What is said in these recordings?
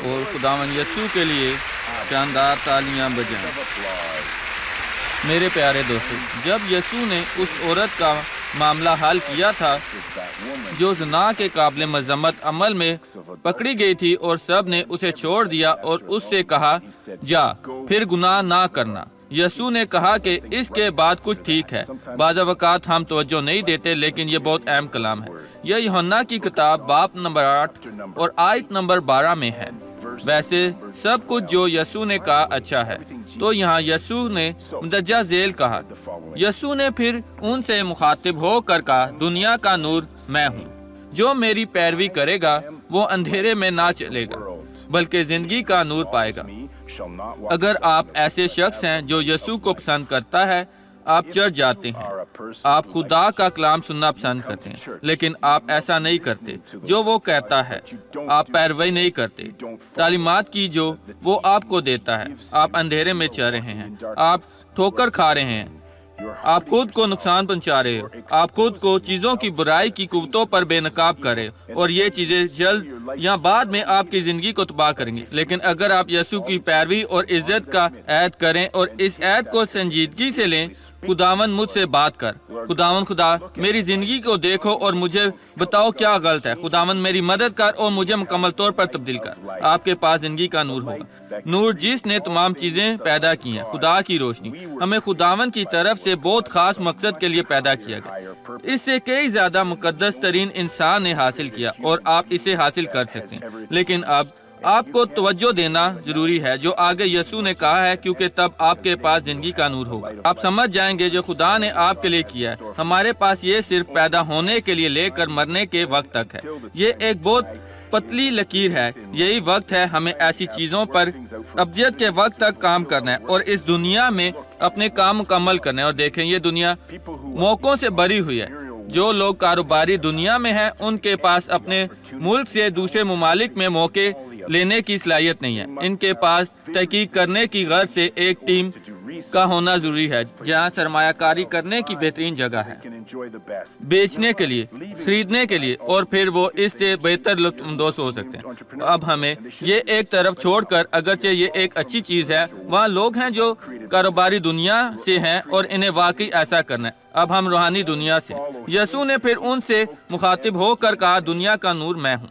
اور خداوند یسوع کے لیے شاندار تالیاں بجائیں۔ میرے پیارے دوستو، جب یسوع نے اس عورت کا معاملہ حل کیا تھا جو زنا کے قابل مذمت عمل میں پکڑی گئی تھی، اور سب نے اسے چھوڑ دیا اور اس سے کہا جا پھر گناہ نہ کرنا، یسوع نے کہا کہ اس کے بعد کچھ ٹھیک ہے۔ بعض اوقات ہم توجہ نہیں دیتے، لیکن یہ بہت اہم کلام ہے۔ یہ یوحنا کی کتاب باب نمبر 8 اور آیت نمبر 12 میں ہے۔ ویسے سب کچھ جو یسوع نے کہا اچھا ہے، تو یہاں یسوع نے مندرجہ ذیل کہا۔ یسوع نے پھر ان سے مخاطب ہو کر کہا، دنیا کا نور میں ہوں، جو میری پیروی کرے گا وہ اندھیرے میں نہ چلے گا بلکہ زندگی کا نور پائے گا۔ اگر آپ ایسے شخص ہیں جو یسوع کو پسند کرتا ہے، آپ چڑھ جاتے ہیں، آپ خدا کا کلام سننا پسند کرتے ہیں، لیکن آپ ایسا نہیں کرتے جو وہ کہتا ہے، آپ پیروی نہیں کرتے تعلیمات کی جو وہ آپ کو دیتا ہے، آپ اندھیرے میں چل رہے ہیں، آپ ٹھوکر کھا رہے ہیں، آپ خود کو نقصان پہنچا رہے ہو، آپ خود کو چیزوں کی برائی کی قوتوں پر بے نقاب کرے، اور یہ چیزیں جلد یا بعد میں آپ کی زندگی کو تباہ کریں گی۔ لیکن اگر آپ یسوع کی پیروی اور عزت کا عہد کریں اور اس عہد کو سنجیدگی سے لیں، خداوند مجھ سے بات کر، خداوند خدا میری زندگی کو دیکھو اور مجھے بتاؤ کیا غلط ہے، خداوند میری مدد کر اور مجھے مکمل طور پر تبدیل کر۔ آپ کے پاس زندگی کا نور ہوگا، نور جس نے تمام چیزیں پیدا کی ہیں، خدا کی روشنی۔ ہمیں خداوند کی طرف سے بہت خاص مقصد کے لیے پیدا کیا گیا، اس سے کئی زیادہ مقدس ترین انسان نے حاصل کیا، اور آپ اسے حاصل کر سکتے ہیں۔ لیکن اب آپ کو توجہ دینا ضروری ہے جو آگے یسوع نے کہا ہے، کیونکہ تب آپ کے پاس زندگی کا نور ہوگا۔ آپ سمجھ جائیں گے جو خدا نے آپ کے لیے کیا ہے۔ ہمارے پاس یہ صرف پیدا ہونے کے لیے لے کر مرنے کے وقت تک ہے۔ یہ ایک بہت پتلی لکیر ہے۔ یہی وقت ہے ہمیں ایسی چیزوں پر ابدیت کے وقت تک کام کرنا ہے اور اس دنیا میں اپنے کام مکمل کرنا ہے۔ اور دیکھیں، یہ دنیا موقعوں سے بھری ہوئی ہے۔ جو لوگ کاروباری دنیا میں ہیں، ان کے پاس اپنے ملک سے دوسرے ممالک میں موقع لینے کی صلاحیت نہیں ہے۔ ان کے پاس تحقیق کرنے کی غرض سے ایک ٹیم کا ہونا ضروری ہے، جہاں سرمایہ کاری کرنے کی بہترین جگہ ہے، بیچنے کے لیے، خریدنے کے لیے، اور پھر وہ اس سے بہتر لطف اندوز ہو سکتے ہیں۔ اب ہمیں یہ ایک طرف چھوڑ کر، اگرچہ یہ ایک اچھی چیز ہے، وہاں لوگ ہیں جو کاروباری دنیا سے ہیں اور انہیں واقعی ایسا کرنا ہے۔ اب ہم روحانی دنیا سے۔ یسوع نے پھر ان سے مخاطب ہو کر کہا، دنیا کا نور میں ہوں۔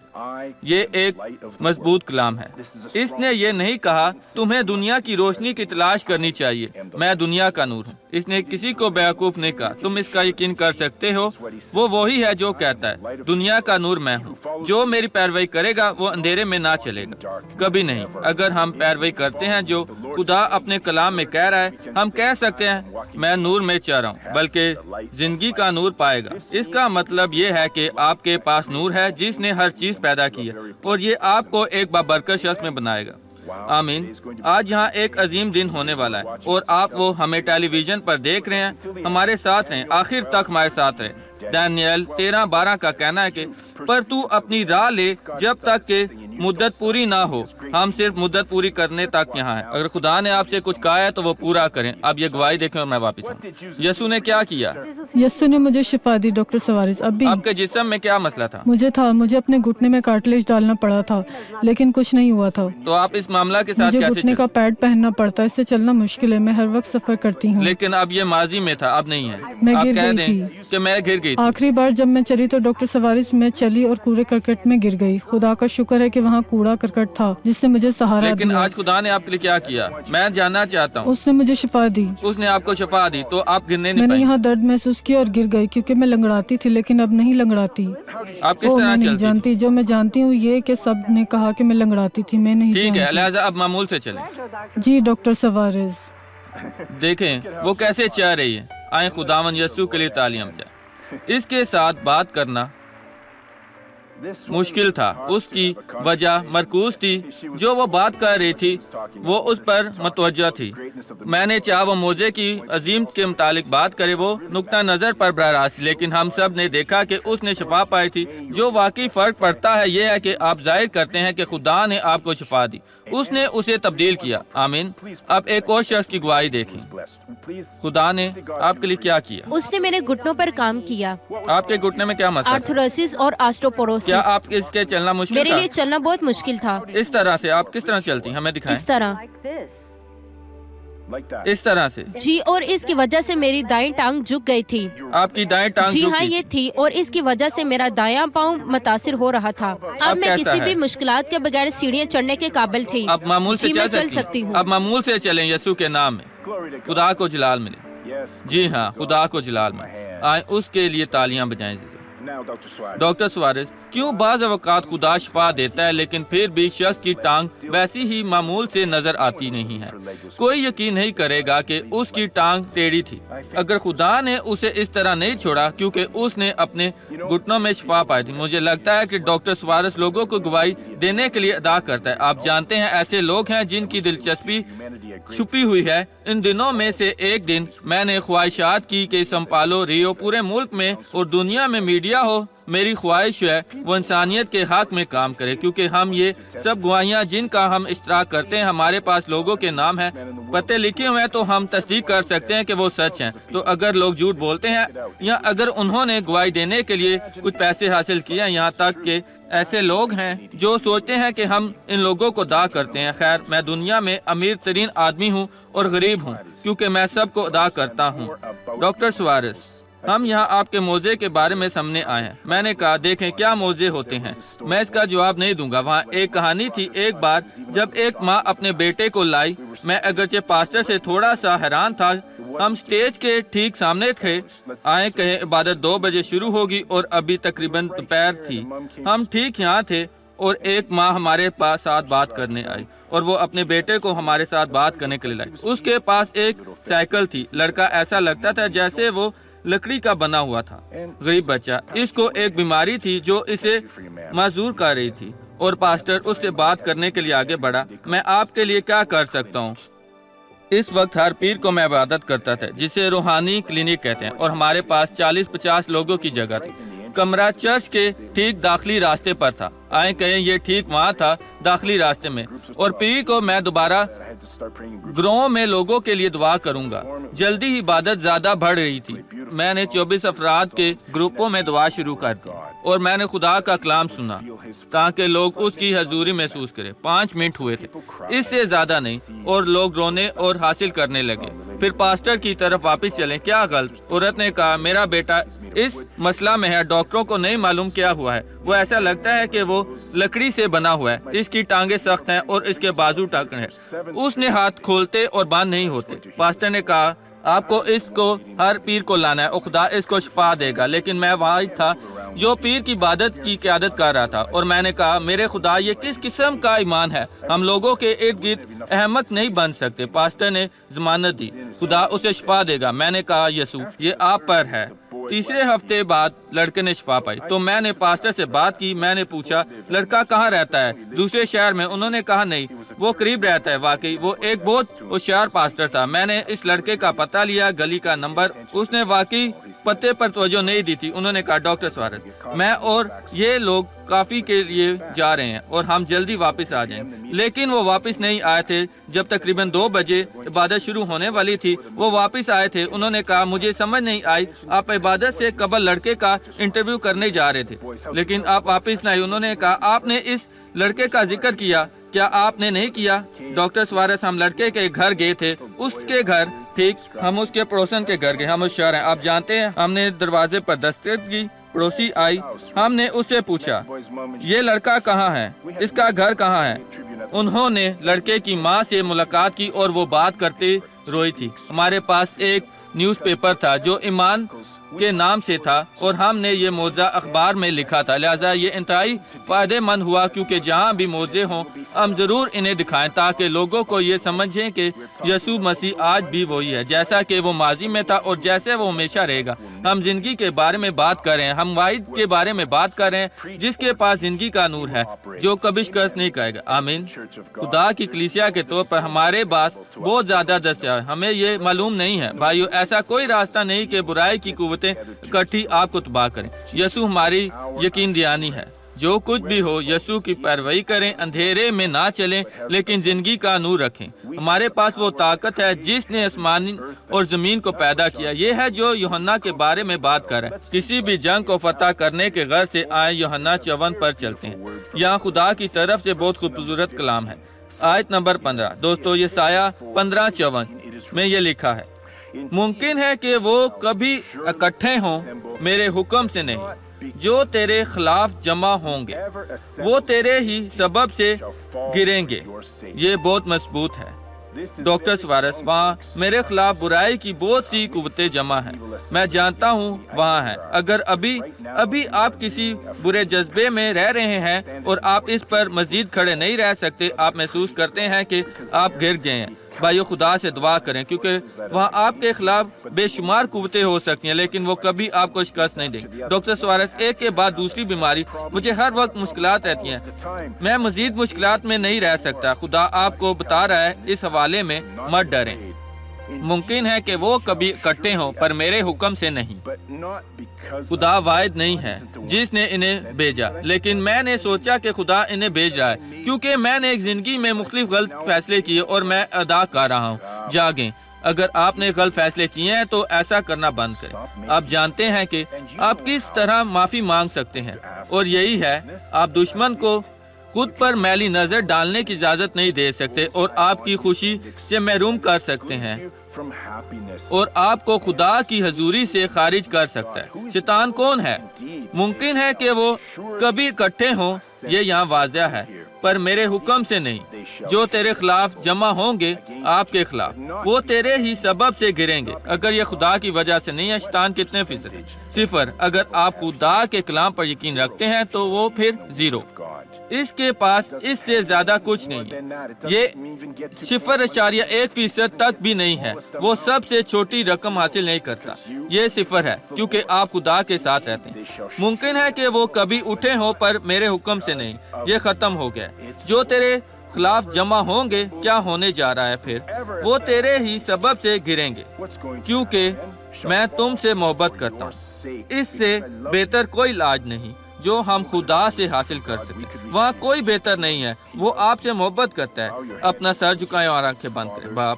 یہ ایک مضبوط کلام ہے۔ اس نے یہ نہیں کہا تمہیں دنیا کی روشنی کی تلاش کرنی چاہیے، میں دنیا کا نور ہوں۔ اس نے کسی کو بیوقوف نہیں کہا، تم اس کا یقین کر سکتے ہو، وہ وہی ہے جو کہتا ہے، دنیا کا نور میں ہوں، جو میری پیروی کرے گا وہ اندھیرے میں نہ چلے گا، کبھی نہیں۔ اگر ہم پیروی کرتے ہیں جو خدا اپنے کلام میں کہہ رہا ہے، ہم کہہ سکتے ہیں میں نور میں چل رہا ہوں، بلکہ زندگی کا نور پائے گا۔ اس کا مطلب یہ ہے کہ آپ کے پاس نور ہے جس نے ہر چیز پیدا کی ہے، اور یہ آپ کو ایک بابرکت شخص میں بنائے گا۔ آمین۔ آج یہاں ایک عظیم دن ہونے والا ہے، اور آپ وہ ہمیں ٹیلی ویژن پر دیکھ رہے ہیں۔ ہمارے ساتھ رہیں، آخر تک ہمارے ساتھ رہیں۔ دانیال 13:12 کا کہنا ہے کہ پر تو اپنی راہ لے جب تک کہ مدت پوری نہ ہو۔ ہم صرف مدت پوری کرنے تک یہاں ہیں۔ اگر خدا نے آپ سے کچھ کہا ہے تو وہ پورا کریں۔ اب یہ گواہی دیکھیں اور میں واپس آؤں۔ یسوع نے کیا کیا؟ یسوع نے مجھے شفا دی ڈاکٹر سوارز۔ آپ کے جسم میں کیا مسئلہ تھا؟ مجھے اپنے گھٹنے میں کارٹلیج ڈالنا پڑا تھا، لیکن کچھ نہیں ہوا تھا۔ تو آپ اس معاملہ کے ساتھ مجھے کیسے گھٹنے کا پیڈ پہننا پڑتا ہے، اس سے چلنا مشکل ہے۔ میں ہر وقت سفر کرتی ہوں۔ لیکن اب یہ ماضی میں تھا، اب نہیں ہے۔ میں آپ گر کہہ گئی دیں تھی۔ کہ میں گر گئی تھی۔ آخری بار جب میں چلی تو ڈاکٹر سوارز میں چلی اور کوڑے کرکٹ میں گر گئی۔ خدا کا شکر ہے کہ وہاں کوڑا کرکٹ تھا جس نے مجھے سہارا لیکن دیا۔ آج خدا نے آپ کے لیے کیا کیا؟ میں جاننا چاہتا ہوں۔ اس نے مجھے شفا دی۔ اس نے آپ کو شفا دی، تو آپ گرنے میں نہیں نے پائیں۔ یہاں درد محسوس کیا اور گر گئی کیونکہ میں لنگڑاتی تھی، لیکن اب نہیں لنگڑاتی۔ آپ کس میں طرح نہیں چلتی تھی؟ جانتی، جو میں جانتی ہوں یہ کہ سب نے کہا کہ میں لنگڑاتی تھی، میں نہیں ٹھیک ہے، جانتی۔ لہٰذا اب معمول سے چلیں۔ جی ڈاکٹر سوارز۔ دیکھیں وہ کیسے چاہ رہی ہے۔ آئیں خداوند یسوع کے لیے تعلیم جائے۔ اس کے ساتھ بات کرنا مشکل تھا۔ اس کی وجہ مرکوز تھی، جو وہ بات کر رہی تھی وہ اس پر متوجہ تھی۔ میں نے چاہا وہ موضوع کی عظیمت کے متعلق بات کرے، وہ نقطہ نظر پر براہ راست، لیکن ہم سب نے دیکھا کہ اس نے شفا پائی تھی۔ جو واقعی فرق پڑتا ہے یہ ہے کہ آپ ظاہر کرتے ہیں کہ خدا نے آپ کو شفا دی، اس نے اسے تبدیل کیا۔ آمین۔ اب ایک اور شخص کی گواہی دیکھیں۔ خدا نے آپ کے لیے کیا کیا؟ اس نے میرے گھٹنوں پر کام کیا۔ آپ کے گھٹنے میں کیا مسئلہ تھا؟ آرتھروسس اور آسٹوپوروسس۔ کیا آپ اس کے چلنا مشکل میرے تھا؟ لیے چلنا بہت مشکل تھا. اس طرح سے آپ کس طرح چلتی؟ ہمیں دکھائیں. اس طرح. اس طرح سے. جی، اور اس کی وجہ سے میری دائیں ٹانگ جھک گئی تھی. آپ کی دائیں ٹانگ جی ہاں، جھکی؟ یہ تھی، اور اس کی وجہ سے میرا دایاں پاؤں متاثر ہو رہا تھا. اب میں کیسا کسی ہے؟ بھی مشکلات کے بغیر سیڑھیاں چڑھنے کے قابل تھی. اب معمول سے جی میں چل سکتی ہوں. اب معمول سے چلیں یسوع کے نام میں. خدا کو جلال ملے. جی ہاں، خدا کو جلال ملے. آئیں اس کے لیے تالیاں بجائیں. ڈاکٹر سوارز، کیوں بعض اوقات خدا شفا دیتا ہے لیکن پھر بھی شخص کی ٹانگ ویسی ہی معمول سے نظر آتی نہیں ہے؟ کوئی یقین نہیں کرے گا کہ اس کی ٹانگ ٹیڑھی تھی. اگر خدا نے اسے اس طرح نہیں چھوڑا کیونکہ اس نے اپنے گھٹنوں میں شفا پائی تھی. مجھے لگتا ہے کہ ڈاکٹر سوارز لوگوں کو گواہی دینے کے لیے ادا کرتا ہے. آپ جانتے ہیں ایسے لوگ ہیں جن کی دلچسپی چھپی ہوئی ہے. ان دنوں میں سے ایک دن میں نے خواہشات کی کہ سمپالو، ریو، پورے ملک میں اور دنیا میں میڈیا ہو. میری خواہش ہے وہ انسانیت کے حق میں کام کرے، کیونکہ ہم یہ سب گواہیاں جن کا ہم اشتراک کرتے ہیں، ہمارے پاس لوگوں کے نام ہیں، پتے لکھے ہوئے ہیں، تو ہم تصدیق کر سکتے ہیں کہ وہ سچ ہیں. تو اگر لوگ جھوٹ بولتے ہیں یا اگر انہوں نے گواہی دینے کے لیے کچھ پیسے حاصل کیے ہیں، یہاں تک کہ ایسے لوگ ہیں جو سوچتے ہیں کہ ہم ان لوگوں کو ادا کرتے ہیں. خیر، میں دنیا میں امیر ترین آدمی ہوں اور غریب ہوں کیونکہ میں سب کو ادا کرتا ہوں. ڈاکٹر سوارز، ہم یہاں آپ کے موضوع کے بارے میں سامنے آئے ہیں. میں نے کہا دیکھیں کیا موضوع ہوتے ہیں. میں اس کا جواب نہیں دوں گا. وہاں ایک کہانی تھی. ایک بار جب ایک ماں اپنے بیٹے کو لائی. میں اگرچہ پاسٹر سے تھوڑا سا حیران تھا. ہم سٹیج کے ٹھیک سامنے تھے. آئیں کہیں عبادت 2 بجے شروع ہوگی اور ابھی تقریباً دوپہر تھی. ہم ٹھیک یہاں تھے اور ایک ماں ہمارے پاس ساتھ بات کرنے آئی اور وہ اپنے بیٹے کو ہمارے ساتھ بات کرنے کے لیے لائی. اس کے پاس ایک سائیکل تھی. لڑکا ایسا لگتا تھا جیسے وہ لکڑی کا بنا ہوا تھا. غریب بچہ. اس کو ایک بیماری تھی جو اسے معذور کر رہی تھی اور پاسٹر اس سے بات کرنے کے لیے آگے بڑھا. میں آپ کے لیے کیا کر سکتا ہوں؟ اس وقت ہر پیر کو میں عبادت کرتا تھا جسے روحانی کلینک کہتے ہیں، اور ہمارے پاس 40-50 لوگوں کی جگہ تھی. کمرہ چرچ کے ٹھیک داخلی راستے پر تھا. آئیں کہیں یہ ٹھیک وہاں تھا داخلی راستے میں. اور پیر کو میں دوبارہ گروہوں میں لوگوں کے لیے دعا کروں گا. جلدی ہی عبادت زیادہ بڑھ رہی تھی. میں نے 24 افراد کے گروپوں میں دعا شروع کر دی اور میں نے خدا کا کلام سنا تاکہ لوگ اس کی حضوری محسوس کریں. 5 منٹ ہوئے تھے، اس سے زیادہ نہیں، اور لوگ رونے اور حاصل کرنے لگے. پھر پاسٹر کی طرف واپس چلیں. کیا غلط؟ عورت نے کہا میرا بیٹا اس مسئلہ میں ہے. ڈاکٹروں کو نہیں معلوم کیا ہوا ہے. وہ ایسا لگتا ہے کہ وہ لکڑی سے بنا ہوا ہے. اس کی ٹانگیں سخت ہیں اور اس کے بازو ٹاکن ہیں. اس نے ہاتھ کھولتے اور بند نہیں ہوتے. پاسٹر نے کہا آپ کو اس کو ہر پیر کو لانا ہے اور خدا اس کو شفا دے گا. لیکن میں واحد تھا جو پیر کی عبادت کی قیادت کر رہا تھا اور میں نے کہا میرے خدا یہ کس قسم کا ایمان ہے؟ ہم لوگوں کے ارد گرد احمق نہیں بن سکتے. پاسٹر نے ضمانت دی خدا اسے شفا دے گا. میں نے کہا یسوع یہ آپ پر ہے. تیسرے ہفتے بعد لڑکے نے شفا پائی تو میں نے پاسٹر سے بات کی. میں نے پوچھا لڑکا کہاں رہتا ہے؟ دوسرے شہر میں. انہوں نے کہا نہیں وہ قریب رہتا ہے. واقعی وہ ایک بہت ہوشیار پاسٹر تھا. میں نے اس لڑکے کا پتہ لیا، گلی کا نمبر. اس نے واقعی پتے پر توجہ نہیں دی تھی. انہوں نے کہا ڈاکٹر سوارز میں اور یہ لوگ کافی کے لیے جا رہے ہیں اور ہم جلدی واپس آ جائیں. لیکن وہ واپس نہیں آئے تھے. جب تقریباً 2 بجے عبادت شروع ہونے والی تھی وہ واپس آئے تھے. انہوں نے کہا مجھے سمجھ نہیں آئی، آپ عبادت سے قبل لڑکے کا انٹرویو کرنے جا رہے تھے لیکن آپ واپس نہ آئے. انہوں نے کہا آپ نے اس لڑکے کا ذکر کیا، کیا آپ نے نہیں کیا؟ ڈاکٹر سوارز ہم لڑکے کے گھر گئے تھے. اس کے گھر ٹھیک ہم اس کے پڑوسن کے گھر گئے. ہم ہوشیار ہیں، آپ جانتے ہیں. ہم نے دروازے پر دستک کی. پڑوسی آئی. ہم نے اس سے پوچھا یہ لڑکا کہاں ہے، اس کا گھر کہاں ہے؟ انہوں نے لڑکے کی ماں سے ملاقات کی اور وہ بات کرتے روئی تھی. ہمارے پاس ایک نیوز پیپر تھا جو ایمان کے نام سے تھا اور ہم نے یہ موضوع اخبار میں لکھا تھا. لہٰذا یہ انتہائی فائدہ مند ہوا کیونکہ جہاں بھی موضوع ہوں ہم ضرور انہیں دکھائیں تاکہ لوگوں کو یہ سمجھیں کہ یسوع مسیح آج بھی وہی ہے جیسا کہ وہ ماضی میں تھا اور جیسے وہ ہمیشہ رہے گا. ہم زندگی کے بارے میں بات کر رہے ہیں. ہم واحد کے بارے میں بات کر رہے ہیں جس کے پاس زندگی کا نور ہے جو کبھی شکست نہیں کرے گا. آمین. خدا کی کلیسیا کے طور پر ہمارے پاس بہت زیادہ دستیاب ہے. ہمیں یہ معلوم نہیں ہے بھائیو، ایسا کوئی راستہ نہیں کہ برائی کی قوتیں اکٹھی آپ کو تباہ کریں. یسوع ہماری یقین دہانی ہے. جو کچھ بھی ہو یسوع کی پیروی کریں، اندھیرے میں نہ چلیں لیکن زندگی کا نور رکھیں۔ ہمارے پاس وہ طاقت ہے جس نے آسمان اور زمین کو پیدا کیا، یہ ہے جو یوحنا کے بارے میں بات کر رہا ہے۔ کسی بھی جنگ کو فتح کرنے کے غرض سے آئے یوحنا 54 پر چلتے ہیں۔ یہاں خدا کی طرف سے بہت خوبصورت کلام ہے۔ آیت نمبر 15، دوستو یسایہ 15:54 میں یہ لکھا ہے، ممکن ہے کہ وہ کبھی اکٹھے ہوں میرے حکم سے نہیں، جو تیرے خلاف جمع ہوں گے وہ تیرے ہی سبب سے گریں گے۔ یہ بہت مضبوط ہے ڈاکٹر سوارس۔ وہاں میرے خلاف برائی کی بہت سی قوتیں جمع ہیں، میں جانتا ہوں وہاں ہیں۔ اگر ابھی آپ کسی برے جذبے میں رہ رہے ہیں اور آپ اس پر مزید کھڑے نہیں رہ سکتے، آپ محسوس کرتے ہیں کہ آپ گر گئے ہیں، بھائیو خدا سے دعا کریں، کیونکہ وہاں آپ کے خلاف بے شمار قوتیں ہو سکتی ہیں لیکن وہ کبھی آپ کو شکست نہیں دیں گے۔ ڈاکٹر سوارس، ایک کے بعد دوسری بیماری، مجھے ہر وقت مشکلات رہتی ہیں، میں مزید مشکلات میں نہیں رہ سکتا۔ خدا آپ کو بتا رہا ہے اس حوالے میں مت ڈریں، ممکن ہے کہ وہ کبھی اکٹھے ہوں پر میرے حکم سے نہیں۔ خدا واحد نہیں ہے جس نے انہیں بھیجا، لیکن میں نے سوچا کہ خدا انہیں بھیج رہا ہے کیونکہ میں نے ایک زندگی میں مختلف غلط فیصلے کیے اور میں ادا کر رہا ہوں۔ جاگیں، اگر آپ نے غلط فیصلے کیے ہیں تو ایسا کرنا بند کریں۔ آپ جانتے ہیں کہ آپ کس طرح معافی مانگ سکتے ہیں، اور یہی ہے آپ دشمن کو خود پر میلی نظر ڈالنے کی اجازت نہیں دے سکتے اور آپ کی خوشی سے محروم کر سکتے ہیں اور آپ کو خدا کی حضوری سے خارج کر سکتا ہے۔ شیطان کون ہے؟ ممکن ہے کہ وہ کبھی اکٹھے ہوں، یہ یہاں واضح ہے، پر میرے حکم سے نہیں۔ جو تیرے خلاف جمع ہوں گے آپ کے خلاف وہ تیرے ہی سبب سے گریں گے۔ اگر یہ خدا کی وجہ سے نہیں ہے، شیطان کتنے فیصد؟ 0۔ اگر آپ خدا کے کلام پر یقین رکھتے ہیں تو وہ پھر 0۔ اس کے پاس اس سے زیادہ کچھ نہیں ہے، یہ 0.1% تک بھی نہیں ہے، وہ سب سے چھوٹی رقم حاصل نہیں کرتا، یہ 0 ہے کیونکہ آپ خدا کے ساتھ رہتے ہیں۔ ممکن ہے کہ وہ کبھی اٹھے ہوں پر میرے حکم سے نہیں، یہ ختم ہو گیا۔ جو تیرے خلاف جمع ہوں گے، کیا ہونے جا رہا ہے پھر؟ وہ تیرے ہی سبب سے گریں گے، کیونکہ میں تم سے محبت کرتا ہوں۔ اس سے بہتر کوئی علاج نہیں جو ہم خدا سے حاصل کر سکیں، وہاں کوئی بہتر نہیں ہے، وہ آپ سے محبت کرتا ہے۔ اپنا سر جھکائیں اور آنکھیں بند کریں۔ باپ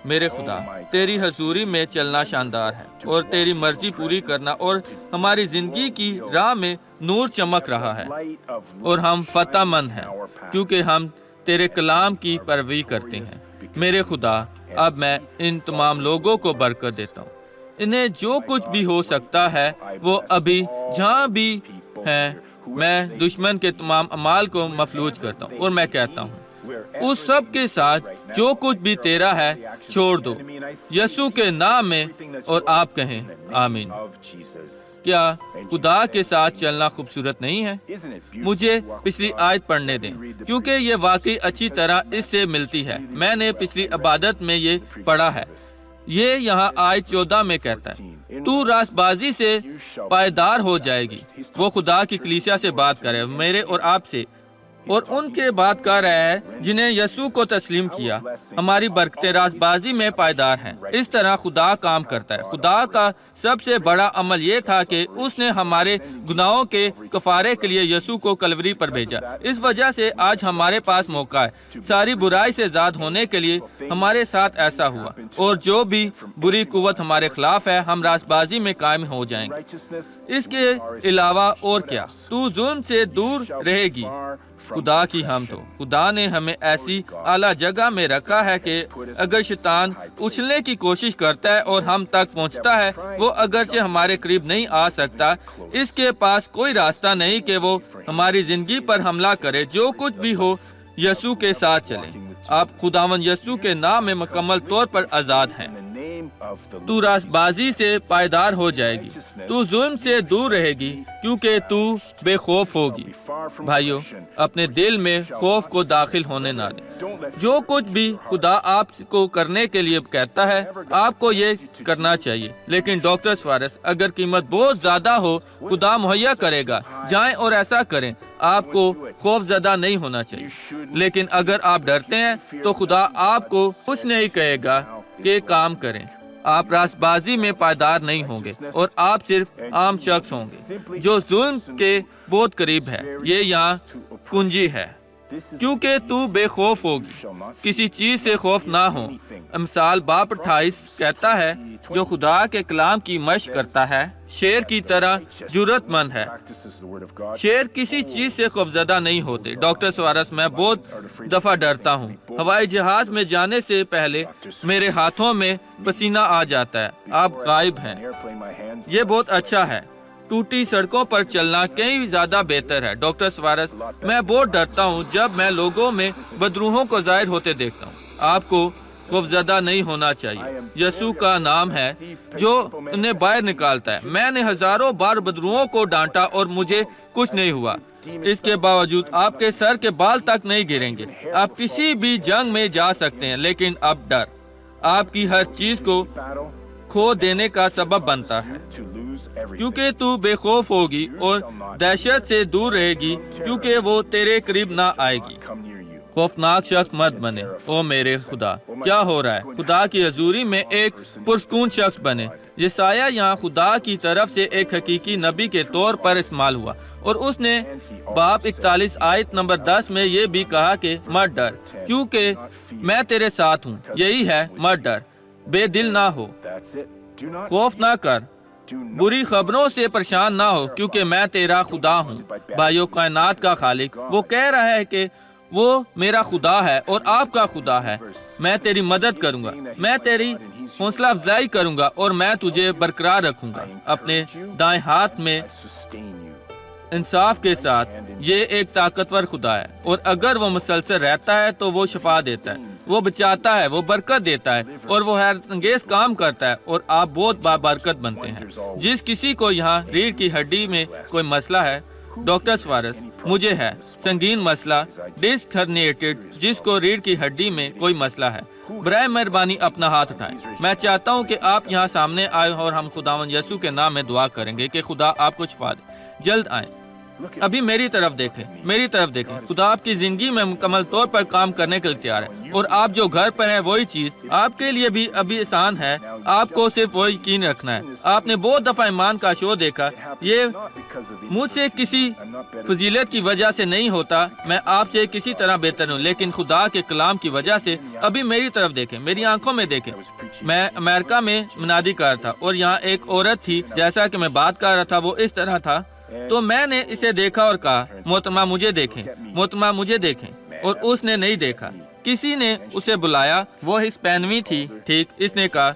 میرے خدا، تیری حضوری میں چلنا شاندار ہے اور تیری مرضی پوری کرنا، اور ہماری زندگی کی راہ میں نور چمک رہا ہے اور ہم فتح مند ہیں کیونکہ ہم تیرے کلام کی پیروی کرتے ہیں۔ میرے خدا، اب میں ان تمام لوگوں کو برکت دیتا ہوں، انہیں جو کچھ بھی ہو سکتا ہے وہ ابھی جہاں بھی ہیں، میں دشمن کے تمام اعمال کو مفلوج کرتا ہوں اور میں کہتا ہوں اس سب کے ساتھ جو کچھ بھی تیرا ہے چھوڑ دو، یسوع کے نام میں، اور آپ کہیں آمین۔ کیا خدا کے ساتھ چلنا خوبصورت نہیں ہے؟ مجھے پچھلی آیت پڑھنے دیں کیونکہ یہ واقعی اچھی طرح اس سے ملتی ہے۔ میں نے پچھلی عبادت میں یہ پڑھا ہے، یہ یہاں آیت 14 میں کہتا ہے تو راست بازی سے پائیدار ہو جائے گی۔ وہ خدا کی کلیسیا سے بات کر رہے ہیں، میرے اور آپ سے، اور ان کے بات کر رہا ہے جنہیں یسوع کو تسلیم کیا۔ ہماری برکتیں راست بازی میں پائیدار ہیں۔ اس طرح خدا کام کرتا ہے۔ خدا کا سب سے بڑا عمل یہ تھا کہ اس نے ہمارے گناہوں کے کفارے کے لیے یسوع کو کلوری پر بھیجا۔ اس وجہ سے آج ہمارے پاس موقع ہے ساری برائی سے آزاد ہونے کے لیے۔ ہمارے ساتھ ایسا ہوا، اور جو بھی بری قوت ہمارے خلاف ہے ہم راست بازی میں قائم ہو جائیں گے۔ اس کے علاوہ اور کیا؟ تو ظلم سے دور رہے گی۔ خدا کی حمد ہو، خدا نے ہمیں ایسی اعلیٰ جگہ میں رکھا ہے کہ اگر شیطان اچھلنے کی کوشش کرتا ہے اور ہم تک پہنچتا ہے، وہ اگرچہ ہمارے قریب نہیں آ سکتا، اس کے پاس کوئی راستہ نہیں کہ وہ ہماری زندگی پر حملہ کرے۔ جو کچھ بھی ہو یسوع کے ساتھ چلیں۔ آپ خداوند یسوع کے نام میں مکمل طور پر آزاد ہیں۔ تو راست بازی سے پائیدار ہو جائے گی، تو ظلم سے دور رہے گی کیونکہ تو بے خوف ہوگی۔ بھائیو، اپنے دل میں خوف کو داخل ہونے نہ دیں۔ جو کچھ بھی خدا آپ کو کرنے کے لیے کہتا ہے آپ کو یہ کرنا چاہیے، لیکن ڈاکٹر سوارس، اگر قیمت بہت زیادہ ہو خدا مہیا کرے گا، جائیں اور ایسا کریں۔ آپ کو خوف زدہ نہیں ہونا چاہیے، لیکن اگر آپ ڈرتے ہیں تو خدا آپ کو کچھ نہیں کہے گا کہ کام کریں۔ آپ راست بازی میں پائیدار نہیں ہوں گے اور آپ صرف عام شخص ہوں گے جو ظلم کے بہت قریب ہے۔ یہ یہاں کنجی ہے، کیونکہ تو بے خوف ہوگی، کسی چیز سے خوف نہ ہو۔ امثال باب 28 کہتا ہے جو خدا کے کلام کی مشق کرتا ہے شیر کی طرح جرأت مند ہے۔ شیر کسی چیز سے خوفزدہ نہیں ہوتے۔ ڈاکٹر سوارس، میں بہت دفعہ ڈرتا ہوں۔ ہوائی جہاز میں جانے سے پہلے میرے ہاتھوں میں پسینہ آ جاتا ہے۔ آپ غائب ہیں، یہ بہت اچھا ہے۔ ٹوٹی سڑکوں پر چلنا کہیں زیادہ بہتر ہے۔ ڈاکٹر سوارس، میں بہت ڈرتا ہوں جب میں لوگوں میں بدروحوں کو ظاہر ہوتے دیکھتا ہوں۔ آپ کو خوفزدہ نہیں ہونا چاہیے۔ یسوع کا نام ہے جو انہیں باہر نکالتا ہے۔ میں نے ہزاروں بار بدروحوں کو ڈانٹا اور مجھے کچھ نہیں ہوا۔ اس کے باوجود آپ کے سر کے بال تک نہیں گریں گے۔ آپ کسی بھی جنگ میں جا سکتے ہیں، لیکن اب ڈر آپ کی ہر چیز کو کھو دینے کا سبب بنتا ہے، کیونکہ تو بے خوف ہوگی اور دہشت سے دور رہے گی، کیونکہ وہ تیرے قریب نہ آئے گی۔ خوفناک شخص مت بنے۔ او میرے خدا، کیا ہو رہا ہے؟ خدا کی حضوری میں ایک پرسکون شخص بنے۔ یسایہ یہاں خدا کی طرف سے ایک حقیقی نبی کے طور پر استعمال ہوا، اور اس نے باب 41 آیت نمبر 10 میں یہ بھی کہا کہ مت ڈر، کیونکہ میں تیرے ساتھ ہوں۔ یہی ہے، مت ڈر، بے دل نہ ہو، خوف نہ کر، بری خبروں سے پریشان نہ ہو، کیونکہ میں تیرا خدا ہوں۔ بھائیو، کائنات کا خالق وہ کہہ رہا ہے کہ وہ میرا خدا ہے اور آپ کا خدا ہے۔ میں تیری مدد کروں گا، میں تیری حوصلہ افزائی کروں گا، اور میں تجھے برقرار رکھوں گا اپنے دائیں ہاتھ میں انصاف کے ساتھ۔ یہ ایک طاقتور خدا ہے، اور اگر وہ مسلسل رہتا ہے تو وہ شفا دیتا ہے، وہ بچاتا ہے، وہ برکت دیتا ہے، اور وہ حیرت انگیز کام کرتا ہے، اور آپ بہت بابرکت بنتے ہیں۔ جس کسی کو یہاں ریڑھ کی ہڈی میں کوئی مسئلہ ہے، ڈاکٹر سوارس، مجھے ہے سنگین مسئلہ ڈسک ہرنیٹڈ، جس کو ریڑھ کی ہڈی میں کوئی مسئلہ ہے، برائے مہربانی اپنا ہاتھ اٹھائیں۔ میں چاہتا ہوں کہ آپ یہاں سامنے آئے اور ہم خداوند یسوع کے نام میں دعا کریں گے کہ خدا آپ کو شفا دے۔ جلد آئیں، ابھی میری طرف دیکھیں، میری طرف دیکھیں۔ خدا آپ کی زندگی میں مکمل طور پر کام کرنے کے لیے تیار ہے، اور آپ جو گھر پر ہیں وہی چیز آپ کے لیے بھی ابھی آسان ہے۔ آپ کو صرف وہی یقین رکھنا ہے۔ آپ نے بہت دفعہ ایمان کا شو دیکھا، یہ مجھ سے کسی فضیلت کی وجہ سے نہیں ہوتا، میں آپ سے کسی طرح بہتر ہوں، لیکن خدا کے کلام کی وجہ سے۔ ابھی میری طرف دیکھیں، میری آنکھوں میں دیکھیں۔ میں امریکہ میں منادی کر رہا تھا، اور یہاں ایک عورت تھی، جیسا کہ میں بات کر رہا تھا وہ اس طرح تھا، تو میں نے اسے دیکھا اور کہا محترمہ مجھے دیکھیں، محترمہ مجھے دیکھیں، اور اس نے نہیں دیکھا۔ کسی نے اسے بلایا، وہ ہسپینوی تھی، ٹھیک۔ اس نے کہا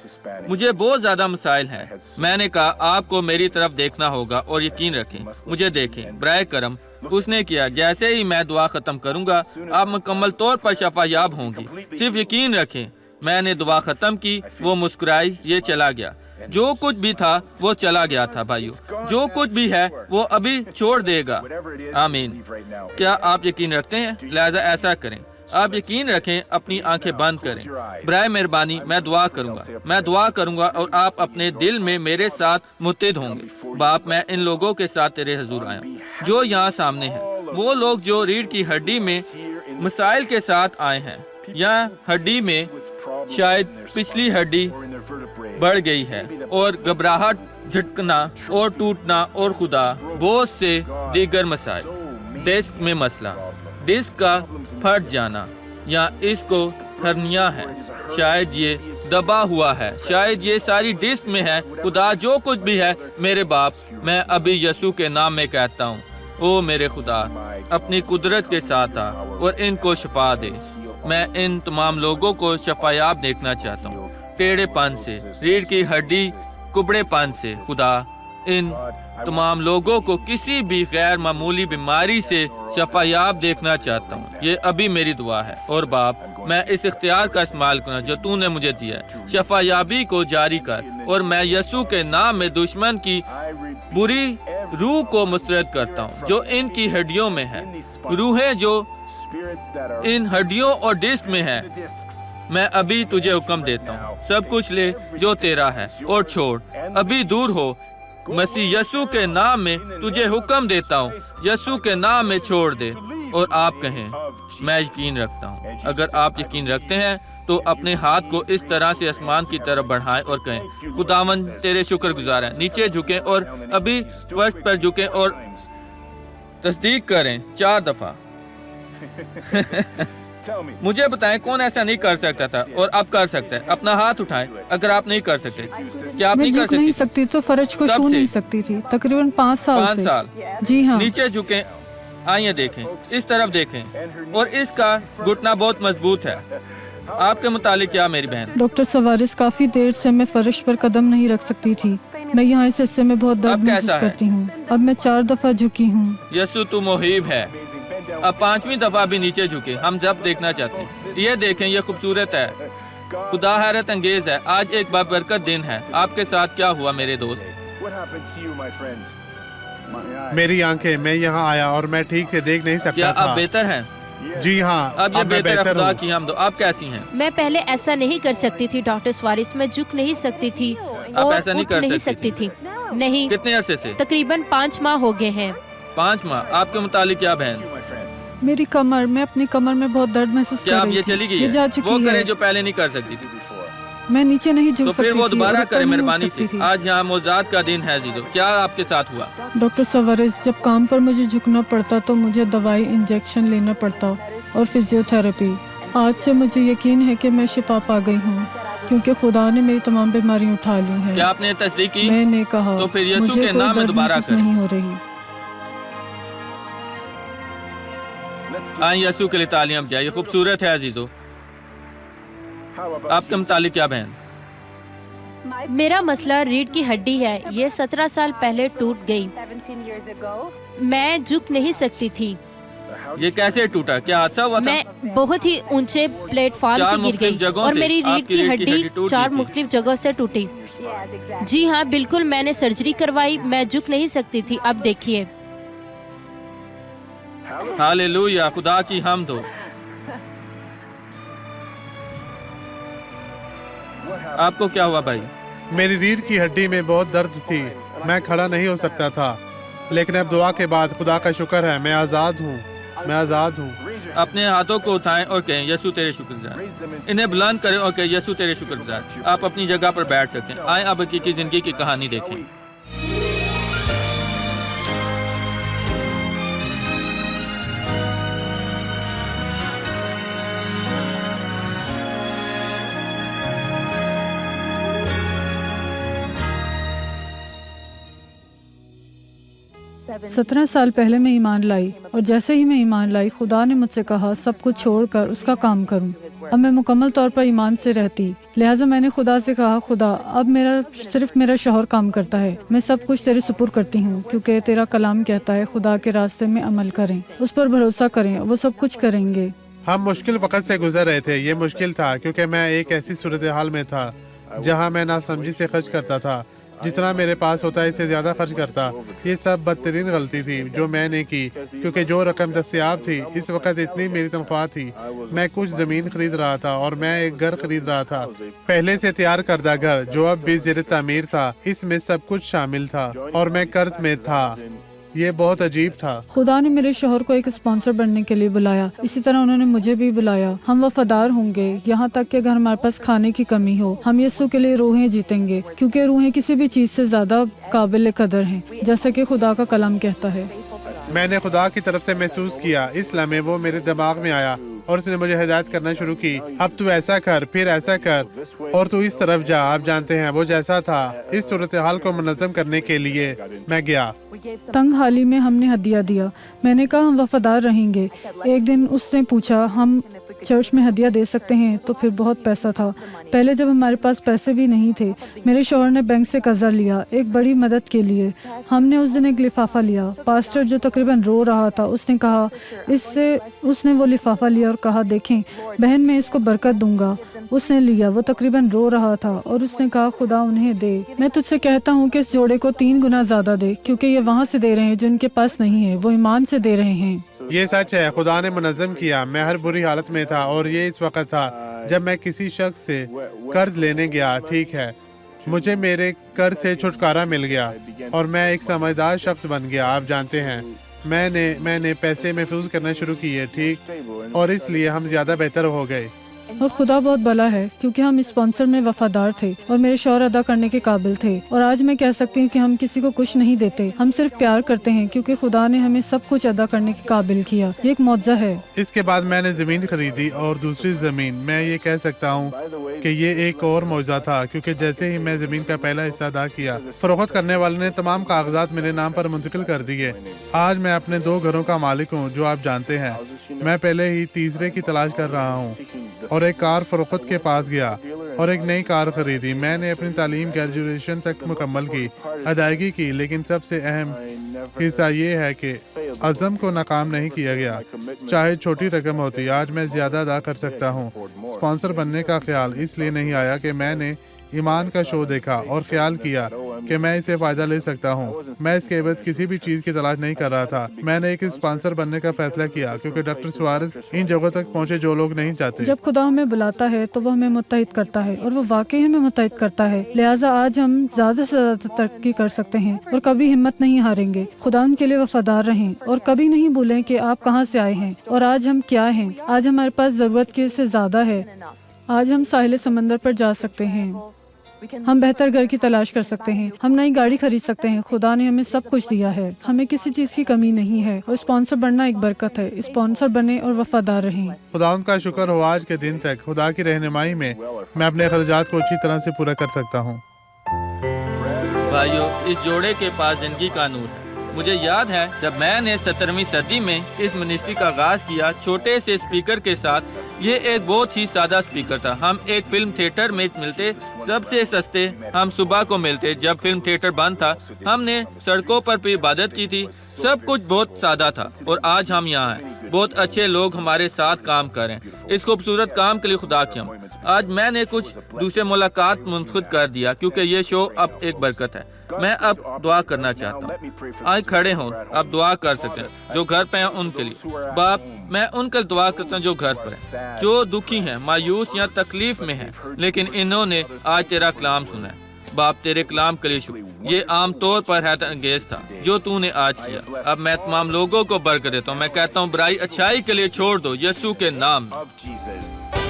مجھے بہت زیادہ مسائل ہیں۔ میں نے کہا آپ کو میری طرف دیکھنا ہوگا اور یقین رکھیں، مجھے دیکھیں برائے کرم۔ اس نے کیا، جیسے ہی میں دعا ختم کروں گا آپ مکمل طور پر شفا یاب ہوں گی، صرف یقین رکھیں۔ میں نے دعا ختم کی، وہ مسکرائی، یہ چلا گیا۔ جو کچھ بھی تھا وہ چلا گیا تھا۔ بھائیو، جو کچھ بھی ہے وہ ابھی چھوڑ دے گا۔ آمین۔ کیا آپ یقین رکھتے ہیں؟ لہذا ایسا کریں، آپ یقین رکھیں، اپنی آنکھیں بند کریں۔ برائے مہربانی میں دعا کروں گا، میں دعا کروں گا، اور آپ اپنے دل میں میرے ساتھ متحد ہوں گے۔ باپ، میں ان لوگوں کے ساتھ تیرے حضور آیا ہوں جو یہاں سامنے ہیں، وہ لوگ جو ریڑھ کی ہڈی میں مسائل کے ساتھ آئے ہیں، یا ہڈی میں شاید پچھلی ہڈی بڑھ گئی ہے، اور گھبراہٹ، جھٹکنا اور ٹوٹنا، اور خدا بہت سے دیگر مسائل، ڈسک میں مسئلہ، ڈسک کا پھٹ جانا، یا اس کو ہرنیا ہے، شاید یہ دبا ہوا ہے، شاید یہ ساری ڈسک میں ہے۔ خدا جو کچھ بھی ہے میرے باپ، میں ابھی یسوع کے نام میں کہتا ہوں، او میرے خدا، اپنی قدرت کے ساتھ آ اور ان کو شفا دے۔ میں ان تمام لوگوں کو شفایاب دیکھنا چاہتا ہوں، ٹیڑھے پن سے، ریڑھ کی ہڈی کبڑے پن سے۔ خدا، ان تمام لوگوں کو کسی بھی غیر معمولی بیماری سے شفایاب دیکھنا چاہتا ہوں۔ یہ ابھی میری دعا ہے، اور باپ، میں اس اختیار کا استعمال کرنا جو تو نے مجھے دیا ہے۔ شفایابی کو جاری کر، اور میں یسوع کے نام میں دشمن کی بری روح کو مسترد کرتا ہوں جو ان کی ہڈیوں میں ہے، روحیں جو ان ہڈیوں اور ڈسک میں ہے۔ میں ابھی تجھے حکم دیتا ہوں، سب کچھ لے جو تیرا ہے اور چھوڑ، ابھی دور ہو۔ مسیح یسوع کے نام میں تجھے حکم دیتا ہوں، یسوع کے نام میں چھوڑ دے۔ اور آپ کہیں میں یقین رکھتا ہوں۔ اگر آپ یقین رکھتے ہیں تو اپنے ہاتھ کو اس طرح سے آسمان کی طرف بڑھائیں اور کہیں خداوند تیرے شکر گزار ہیں۔ نیچے جھکیں اور ابھی فرش پر جھکیں اور تصدیق کریں 4 دفعہ۔ مجھے بتائیں کون ایسا نہیں کر سکتا تھا اور اب کر سکتا ہے؟ اپنا ہاتھ اٹھائیں اگر آپ نہیں کر سکتے۔ کیا آپ میں نہیں کر جھک نہیں سکتی؟ سکتی تو فرش کو کب چھو سے؟ نہیں سکتی تھی، تقریباً 5 سال 5 سے۔ سال۔ جی ہاں، نیچے جھکیں، آئیے دیکھیں، اس طرف دیکھیں، اور اس کا گھٹنا بہت مضبوط ہے۔ آپ کے متعلق کیا میری بہن؟ ڈاکٹر سوارس کافی دیر سے میں فرش پر قدم نہیں رکھ سکتی تھی۔ میں یہاں اس حصے میں بہت اب درد کیسا محسوس ہے؟ کرتی ہوں۔ اب میں 4 دفعہ جھکی ہوں۔ یسوع تو محیب ہے۔ اب 5ویں دفعہ بھی نیچے جھکے، ہم جب دیکھنا چاہتے ہیں۔ یہ دیکھیں، یہ خوبصورت ہے، خدا حیرت انگیز ہے۔ آج ایک بابرکت دن ہے۔ آپ کے ساتھ کیا ہوا میرے دوست؟ میری آنکھیں، میں یہاں آیا اور میں ٹھیک سے دیکھ نہیں کیا سکتا آپ تھا۔ بہتر ہیں؟ جی ہاں، اب یہ میں بہتر ہے، بہتر خدا ہوں۔ کی حمد ہو۔ آپ کیسی ہیں؟ میں پہلے ایسا نہیں کر سکتی تھی ڈاکٹر سوارس، میں جھک نہیں سکتی تھی اور ایسا نہیں اٹھ کر نہیں سکتی سکتی تھی۔ نہیں، کتنے عرصے سے؟ تقریباً 5 ماہ ہو گئے ہیں۔ 5 ماہ۔ آپ کے متعلق کیا بہن؟ میری کمر، میں اپنی کمر میں بہت درد محسوس کیا کر اب رہی یہ تھی۔ چلی گئی یہ جا ہے؟ چکی وہ کرے ہے۔ جو پہلے نہیں کر سکتی تھی۔ میں نیچے نہیں جھک تو سکتی پھر تھی وہ اور دوبارہ اوپر کرے نہیں اٹھ مہربانی سکتی سے۔ تھی۔ آج یہاں موضوعات کا دن ہے عزیزو۔ کیا آپ کے ساتھ ہوا؟ ڈاکٹر سوارس، جب کام پر مجھے جھکنا پڑتا تو مجھے دوائی، انجیکشن لینا پڑتا اور فزیو تھراپی۔ آج سے مجھے یقین ہے کہ میں شفا پا گئی ہوں، کیونکہ خدا نے میری تمام بیماریاں اٹھا لی ہیں۔ کیا آپ نے تصدیق کی؟ میں نے کہا تو پھر یسوع مجھے کے کوئی نام میں درد دوبارہ محسوس کریں۔ نہیں ہو رہی۔ آئیں یسوع کے لیے تعلیم جائے۔ یہ خوبصورت ہے عزیزو۔ آپ کے متعلق کیا بہن؟ میرا مسئلہ ریڑھ کی ہڈی ہے، یہ 17 سال پہلے ٹوٹ گئی۔ میں جھک نہیں سکتی تھی۔ یہ کیسے ٹوٹا؟ کیا حادثہ ہوا تھا؟ میں بہت ہی اونچے پلیٹ فارم 4 سے گر مختلف گئی جگہوں اور سے میری آپ ریڑھ کی ہڈی ٹوٹ 4 گئی تھی۔ مختلف جگہوں سے ٹوٹی۔ جی ہاں بالکل، میں نے سرجری کروائی، میں جھک نہیں سکتی تھی۔ اب دیکھیے، ہاللویا، خدا کی حمد ہو۔ آپ کو کیا ہوا بھائی؟ میری ریڑھ کی ہڈی میں بہت درد تھی، میں کھڑا نہیں ہو سکتا تھا، لیکن اب دعا کے بعد خدا کا شکر ہے میں آزاد ہوں، میں آزاد ہوں۔ اپنے ہاتھوں کو اٹھائیں اور کہیں یسوع تیرے شکر گزار۔ انہیں بلند کریں اور کہیں یسوع تیرے شکر گزار۔ آپ اپنی جگہ پر بیٹھ سکتے ہیں۔ آئیں اب حقیقی زندگی کی کہانی دیکھیں۔ سترہ سال پہلے میں ایمان لائی، اور جیسے ہی میں ایمان لائی خدا نے مجھ سے کہا سب کچھ چھوڑ کر اس کا کام کروں۔ اب میں مکمل طور پر ایمان سے رہتی، لہٰذا میں نے خدا سے کہا خدا اب صرف میرا شوہر کام کرتا ہے، میں سب کچھ تیرے سپرد کرتی ہوں، کیونکہ تیرا کلام کہتا ہے خدا کے راستے میں عمل کریں، اس پر بھروسہ کریں، وہ سب کچھ کریں گے۔ ہم مشکل وقت سے گزر رہے تھے، یہ مشکل تھا کیونکہ میں ایک ایسی صورتحال میں تھا جہاں میں ناسمجھی سے خرچ کرتا تھا، جتنا میرے پاس ہوتا ہے اس سے زیادہ خرچ کرتا۔ یہ سب بدترین غلطی تھی جو میں نے کی، کیونکہ جو رقم دستیاب تھی اس وقت اتنی میری تنخواہ تھی۔ میں کچھ زمین خرید رہا تھا اور میں ایک گھر خرید رہا تھا، پہلے سے تیار کردہ گھر جو اب بھی زیر تعمیر تھا، اس میں سب کچھ شامل تھا اور میں قرض میں تھا۔ یہ بہت عجیب تھا۔ خدا نے میرے شوہر کو ایک اسپانسر بننے کے لیے بلایا، اسی طرح انہوں نے مجھے بھی بلایا۔ ہم وفادار ہوں گے یہاں تک کہ اگر ہمارے پاس کھانے کی کمی ہو، ہم یسوع کے لیے روحیں جیتیں گے، کیونکہ روحیں کسی بھی چیز سے زیادہ قابل قدر ہیں، جیسا کہ خدا کا کلام کہتا ہے۔ میں نے خدا کی طرف سے محسوس کیا، اس لمحے وہ میرے دماغ میں آیا اور اس نے مجھے ہدایت کرنا شروع کی، اب تو ایسا کر، پھر ایسا کر، اور تو اس طرف جا۔ آپ جانتے ہیں وہ جیسا تھا۔ اس صورتحال کو منظم کرنے کے لیے میں گیا۔ تنگ حالی میں ہم نے ہدیہ دیا، میں نے کہا ہم وفادار رہیں گے۔ ایک دن اس نے پوچھا ہم چرچ میں ہدیہ دے سکتے ہیں، تو پھر بہت پیسہ تھا۔ پہلے جب ہمارے پاس پیسے بھی نہیں تھے، میرے شوہر نے بینک سے قرضہ لیا ایک بڑی مدد کے لیے۔ ہم نے اس دن ایک لفافہ لیا، پاسٹر جو تقریباً رو رہا تھا اس نے کہا اس نے وہ لفافہ لیا اور کہا دیکھیں بہن میں اس کو برکت دوں گا۔ اس نے لیا، وہ تقریباً رو رہا تھا اور اس نے کہا خدا انہیں دے۔ میں تجھ سے کہتا ہوں کہ اس جوڑے کو 3 گنا زیادہ دے، کیونکہ یہ وہاں سے دے رہے ہیں جو ان کے پاس نہیں ہے، وہ ایمان سے دے رہے ہیں۔ یہ سچ ہے، خدا نے منظم کیا۔ میں ہر بری حالت میں تھا اور یہ اس وقت تھا جب میں کسی شخص سے قرض لینے گیا۔ ٹھیک ہے، مجھے میرے قرض سے چھٹکارا مل گیا اور میں ایک سمجھدار شخص بن گیا۔ آپ جانتے ہیں میں نے پیسے محفوظ کرنا شروع کیے، ٹھیک، اور اس لیے ہم زیادہ بہتر ہو گئے۔ اور خدا بہت بھلا ہے کیونکہ ہم اسپانسر میں وفادار تھے اور میرے شوہر ادا کرنے کے قابل تھے، اور آج میں کہہ سکتی ہوں کہ ہم کسی کو کچھ نہیں دیتے، ہم صرف پیار کرتے ہیں کیونکہ خدا نے ہمیں سب کچھ ادا کرنے کے قابل کیا۔ یہ ایک معجزہ ہے۔ اس کے بعد میں نے زمین خریدی اور دوسری زمین، میں یہ کہہ سکتا ہوں کہ یہ ایک اور معجزہ تھا، کیونکہ جیسے ہی میں زمین کا پہلا حصہ ادا کیا، فروخت کرنے والے نے تمام کاغذات میرے نام پر منتقل کر دیے۔ آج میں اپنے 2 گھروں کا مالک ہوں جو آپ جانتے ہیں۔ میں پہلے ہی تیسرے کی تلاش کر رہا ہوں، اور ایک کار فروخت کے پاس گیا اور ایک نئی کار خریدی۔ میں نے اپنی تعلیم گریجویشن تک مکمل کی، ادائیگی کی، لیکن سب سے اہم حصہ یہ ہے کہ عزم کو ناکام نہیں کیا گیا، چاہے چھوٹی رقم ہوتی۔ آج میں زیادہ ادا کر سکتا ہوں۔ اسپانسر بننے کا خیال اس لیے نہیں آیا کہ میں نے ایمان کا شو دیکھا اور خیال کیا کہ میں اسے فائدہ لے سکتا ہوں۔ میں اس کے عوض کسی بھی چیز کی تلاش نہیں کر رہا تھا۔ میں نے ایک اسپانسر بننے کا فیصلہ کیا کیونکہ ڈاکٹر سوارز ان جگہوں تک پہنچے جو لوگ نہیں چاہتے۔ جب خدا ہمیں بلاتا ہے تو وہ ہمیں متحد کرتا ہے، اور وہ واقعی ہمیں متحد کرتا ہے۔ لہٰذا آج ہم زیادہ سے زیادہ ترقی کر سکتے ہیں اور کبھی ہمت نہیں ہاریں گے۔ خدا ان کے لیے وفادار رہیں اور کبھی نہیں بھولیں کہ آپ کہاں سے آئے ہیں اور آج ہم کیا ہیں۔ آج ہمارے پاس ضرورت کے سے زیادہ ہے۔ آج ہم ساحل سمندر پر جا سکتے ہیں، ہم بہتر گھر کی تلاش کر سکتے ہیں، ہم نئی گاڑی خرید سکتے ہیں۔ خدا نے ہمیں سب کچھ دیا ہے، ہمیں کسی چیز کی کمی نہیں ہے، اور اسپانسر بننا ایک برکت ہے۔ اسپانسر بنیں اور وفادار رہیں۔ خدا ان کا شکر ہو آج کے دن تک خدا کی رہنمائی میں میں اپنے اخراجات کو اچھی طرح سے پورا کر سکتا ہوں۔ بھائیو، اس جوڑے کے پاس زندگی کا نور ہے۔ مجھے یاد ہے جب میں نے 17ویں صدی میں اس منسٹری کا آغاز کیا، چھوٹے سے اسپیکر کے ساتھ۔ یہ ایک بہت ہی سادہ اسپیکر تھا۔ ہم ایک فلم تھیٹر میں ملتے، سب سے سستے۔ ہم صبح کو ملتے جب فلم تھیٹر بند تھا۔ ہم نے سڑکوں پر بھی عبادت کی تھی۔ سب کچھ بہت سادہ تھا، اور آج ہم یہاں ہیں۔ بہت اچھے لوگ ہمارے ساتھ کام کریں۔ اس خوبصورت کام کے لیے خدا کی حمد۔ آج میں نے کچھ دوسرے ملاقات منعقد کر دیا کیونکہ یہ شو اب ایک برکت ہے۔ میں اب دعا کرنا چاہتا ہوں۔ آج کھڑے ہوں، اب دعا کر سکتے ہیں۔ جو گھر پہ ہیں ان کے لیے باپ، میں ان کے دعا کرتا ہوں جو گھر پر ہیں، جو دکھی ہیں، مایوس یا تکلیف میں ہیں، لیکن انہوں نے آج تیرا کلام سنا ہے۔ باپ، تیرے کلام کے لیے شکریہ۔ یہ عام طور پر حیرت انگیز تھا جو تو نے آج کیا۔ اب میں تمام لوگوں کو برکت دیتا ہوں۔ میں کہتا ہوں برائی اچھائی کے لیے چھوڑ دو، یسوع کے نام میں۔